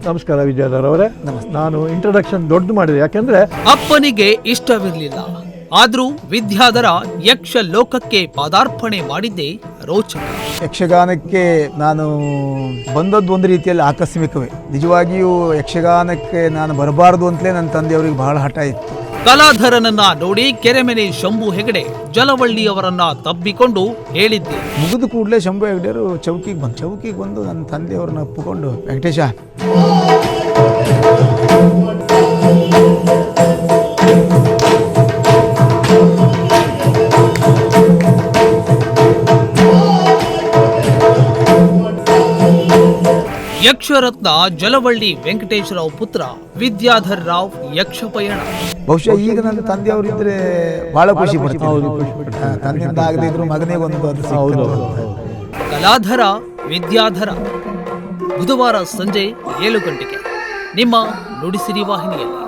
ನಮಸ್ಕಾರ ವಿಜಯಧರ್ ಅವರೇ. ನಾನು ಇಂಟ್ರೊಡಕ್ಷನ್ ದೊಡ್ಡದು ಮಾಡಿದೆ, ಯಾಕೆಂದ್ರೆ ಅಪ್ಪನಿಗೆ ಇಷ್ಟವಿರಲಿಲ್ಲ. ಆದ್ರೂ ವಿದ್ಯಾಧರ ಯಕ್ಷ ಲೋಕಕ್ಕೆ ಪಾದಾರ್ಪಣೆ ಮಾಡಿದ್ದೇ ರೋಚಕ. ಯಕ್ಷಗಾನಕ್ಕೆ ನಾನು ಬಂದದ್ದು ಒಂದು ರೀತಿಯಲ್ಲಿ ಆಕಸ್ಮಿಕವೇ. ನಿಜವಾಗಿಯೂ ಯಕ್ಷಗಾನಕ್ಕೆ ನಾನು ಬರಬಾರದು ಅಂತಲೇ ನನ್ನ ತಂದೆಯವರಿಗೆ ಬಹಳ ಹಠ ಇತ್ತು. ಕಲಾಧರನನ್ನ ನೋಡಿ ಕೆರೆಮನೆ ಶಂಭು ಹೆಗಡೆ ಜಲವಳ್ಳಿಯವರನ್ನ ತಬ್ಬಿಕೊಂಡು ಹೇಳಿದ್ದೆ. ಮುಗಿದ ಕೂಡಲೇ ಶಂಭು ಹೆಗಡೆಯವರು ಚೌಕಿಗೆ ಬಂದು ನನ್ನ ತಂದೆಯವ್ರನ್ನ ಒಪ್ಪಿಕೊಂಡು, ವೆಂಕಟೇಶ, ಯಕ್ಷರತ್ನ ಜಲವಳ್ಳಿ ವೆಂಕಟೇಶರಾವ್ ಪುತ್ರ ವಿದ್ಯಾಧರ್ ರಾವ್ ಯಕ್ಷ ಪಯಣ. ಬಹುಶಃ ಈಗ ನನ್ನ ತಂದೆಯವರು ಇದ್ರೆ ಬಹಳ ಖುಷಿ ಪಡ್ತಾರೆ. ತಂದೆಯಿಂದ ಆಗದಿದ್ರು ಮಗನಿಗೆ ಒಂದು ಅದು ಸಿಕ್ಕಿತು. ಕಲಾಧರ ವಿದ್ಯಾಧರ ಬುಧವಾರ ಸಂಜೆ 7 ಗಂಟೆಗೆ ನಿಮ್ಮ ನುಡಿಸಿರಿ ವಾಹಿನಿಯಲ್ಲಿ.